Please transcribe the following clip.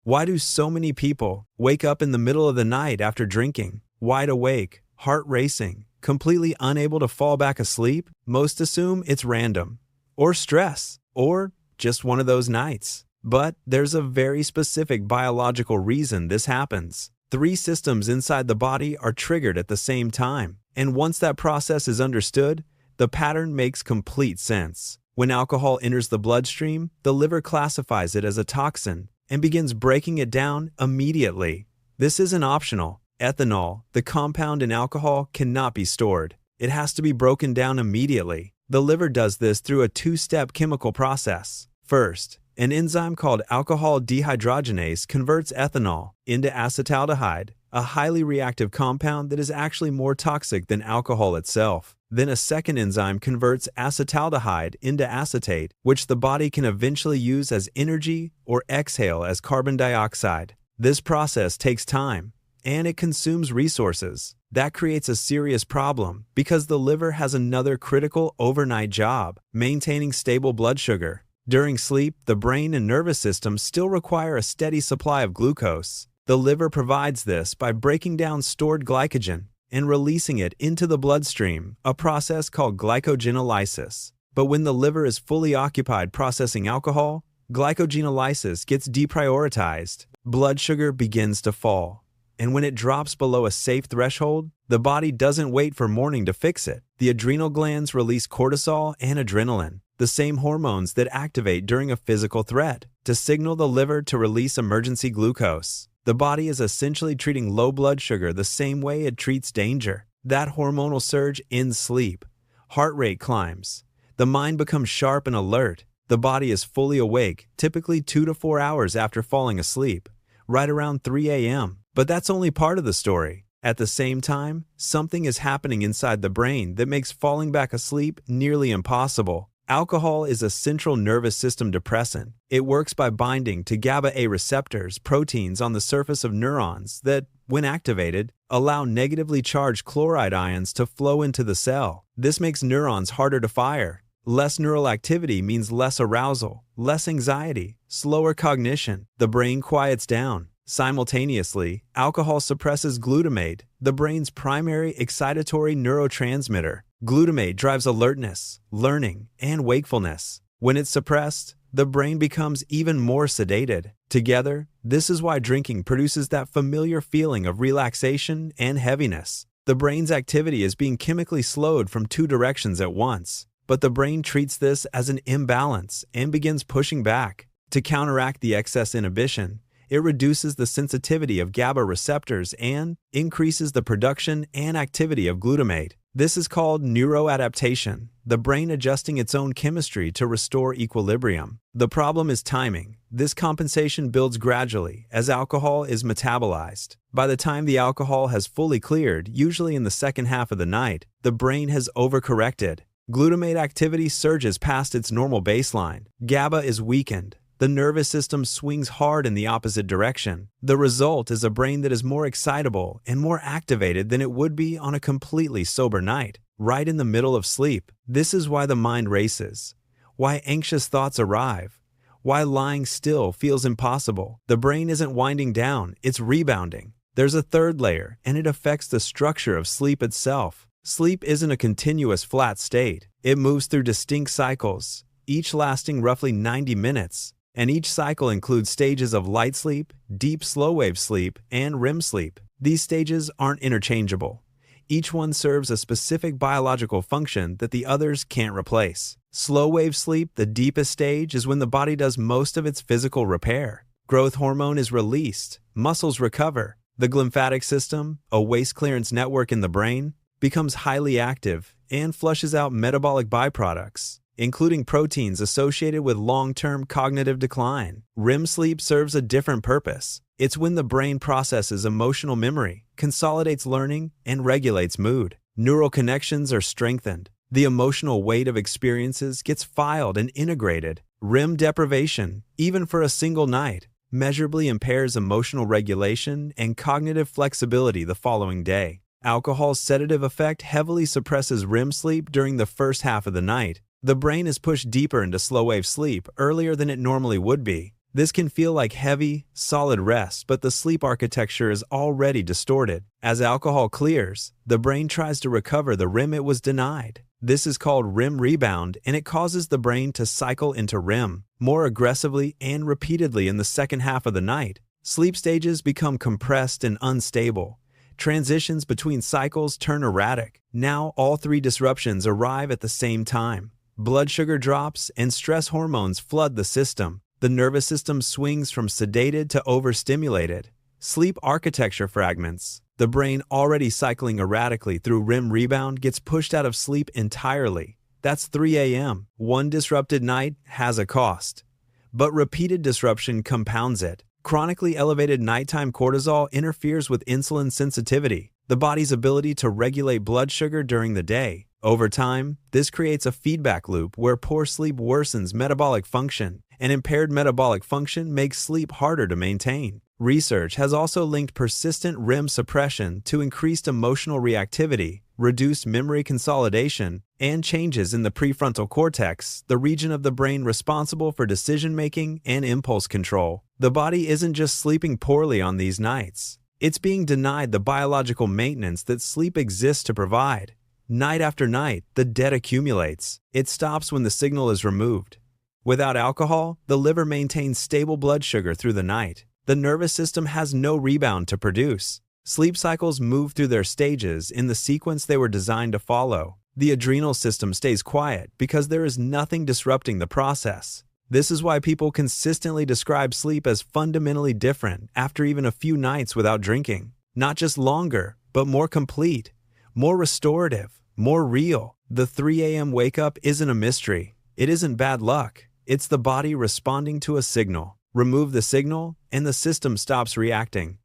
Why do so many people wake up in the middle of the night after drinking, wide awake, heart racing, completely unable to fall back asleep? Most assume it's random, or stress, or just one of those nights. But there's a very specific biological reason this happens. 3 systems inside the body are triggered at the same time, and once that process is understood, the pattern makes complete sense. When alcohol enters the bloodstream, the liver classifies it as a toxin and begins breaking it down immediately. This isn't optional. Ethanol, the compound in alcohol, cannot be stored. It has to be broken down immediately. The liver does this through a 2-step chemical process. First, an enzyme called alcohol dehydrogenase converts ethanol into acetaldehyde, a highly reactive compound that is actually more toxic than alcohol itself. Then a second enzyme converts acetaldehyde into acetate, which the body can eventually use as energy or exhale as carbon dioxide. This process takes time, and it consumes resources. That creates a serious problem because the liver has another critical overnight job, maintaining stable blood sugar. During sleep, the brain and nervous system still require a steady supply of glucose. The liver provides this by breaking down stored glycogen and releasing it into the bloodstream, a process called glycogenolysis. But when the liver is fully occupied processing alcohol, glycogenolysis gets deprioritized. Blood sugar begins to fall, and when it drops below a safe threshold, the body doesn't wait for morning to fix it. The adrenal glands release cortisol and adrenaline, the same hormones that activate during a physical threat, to signal the liver to release emergency glucose. The body is essentially treating low blood sugar the same way it treats danger. That hormonal surge ends sleep. Heart rate climbs. The mind becomes sharp and alert. The body is fully awake, typically 2 to 4 hours after falling asleep, right around 3 a.m. But that's only part of the story. At the same time, something is happening inside the brain that makes falling back asleep nearly impossible. Alcohol is a central nervous system depressant. It works by binding to GABA-A receptors, proteins on the surface of neurons that, when activated, allow negatively charged chloride ions to flow into the cell. This makes neurons harder to fire. Less neural activity means less arousal, less anxiety, slower cognition. The brain quiets down. Simultaneously, alcohol suppresses glutamate, the brain's primary excitatory neurotransmitter. Glutamate drives alertness, learning, and wakefulness. When it's suppressed, the brain becomes even more sedated. Together, this is why drinking produces that familiar feeling of relaxation and heaviness. The brain's activity is being chemically slowed from 2 directions at once, but the brain treats this as an imbalance and begins pushing back. To counteract the excess inhibition, it reduces the sensitivity of GABA receptors and increases the production and activity of glutamate. This is called neuroadaptation, the brain adjusting its own chemistry to restore equilibrium. The problem is timing. This compensation builds gradually as alcohol is metabolized. By the time the alcohol has fully cleared, usually in the second half of the night, the brain has overcorrected. Glutamate activity surges past its normal baseline. GABA is weakened. The nervous system swings hard in the opposite direction. The result is a brain that is more excitable and more activated than it would be on a completely sober night, right in the middle of sleep. This is why the mind races, why anxious thoughts arrive, why lying still feels impossible. The brain isn't winding down, it's rebounding. There's a third layer, and it affects the structure of sleep itself. Sleep isn't a continuous flat state. It moves through distinct cycles, each lasting roughly 90 minutes. And each cycle includes stages of light sleep, deep slow-wave sleep, and REM sleep. These stages aren't interchangeable. Each one serves a specific biological function that the others can't replace. Slow-wave sleep, the deepest stage, is when the body does most of its physical repair. Growth hormone is released, muscles recover. The glymphatic system, a waste clearance network in the brain, becomes highly active and flushes out metabolic byproducts, including proteins associated with long-term cognitive decline. REM sleep serves a different purpose. It's when the brain processes emotional memory, consolidates learning, and regulates mood. Neural connections are strengthened. The emotional weight of experiences gets filed and integrated. REM deprivation, even for a single night, measurably impairs emotional regulation and cognitive flexibility the following day. Alcohol's sedative effect heavily suppresses REM sleep during the first half of the night. The brain is pushed deeper into slow-wave sleep earlier than it normally would be. This can feel like heavy, solid rest, but the sleep architecture is already distorted. As alcohol clears, the brain tries to recover the REM it was denied. This is called REM rebound, and it causes the brain to cycle into REM more aggressively and repeatedly in the second half of the night. Sleep stages become compressed and unstable. Transitions between cycles turn erratic. Now all three disruptions arrive at the same time. Blood sugar drops and stress hormones flood the system. The nervous system swings from sedated to overstimulated. Sleep architecture fragments. The brain, already cycling erratically through REM rebound, gets pushed out of sleep entirely. That's 3 a.m. One disrupted night has a cost, but repeated disruption compounds it. Chronically elevated nighttime cortisol interferes with insulin sensitivity, the body's ability to regulate blood sugar during the day. Over time, this creates a feedback loop where poor sleep worsens metabolic function, and impaired metabolic function makes sleep harder to maintain. Research has also linked persistent REM suppression to increased emotional reactivity, reduced memory consolidation, and changes in the prefrontal cortex, the region of the brain responsible for decision-making and impulse control. The body isn't just sleeping poorly on these nights. It's being denied the biological maintenance that sleep exists to provide. Night after night, the debt accumulates. It stops when the signal is removed. Without alcohol, the liver maintains stable blood sugar through the night. The nervous system has no rebound to produce. Sleep cycles move through their stages in the sequence they were designed to follow. The adrenal system stays quiet because there is nothing disrupting the process. This is why people consistently describe sleep as fundamentally different after even a few nights without drinking. Not just longer, but more complete, more restorative, more real. The 3 a.m. wake-up isn't a mystery. It isn't bad luck. It's the body responding to a signal. Remove the signal, and the system stops reacting.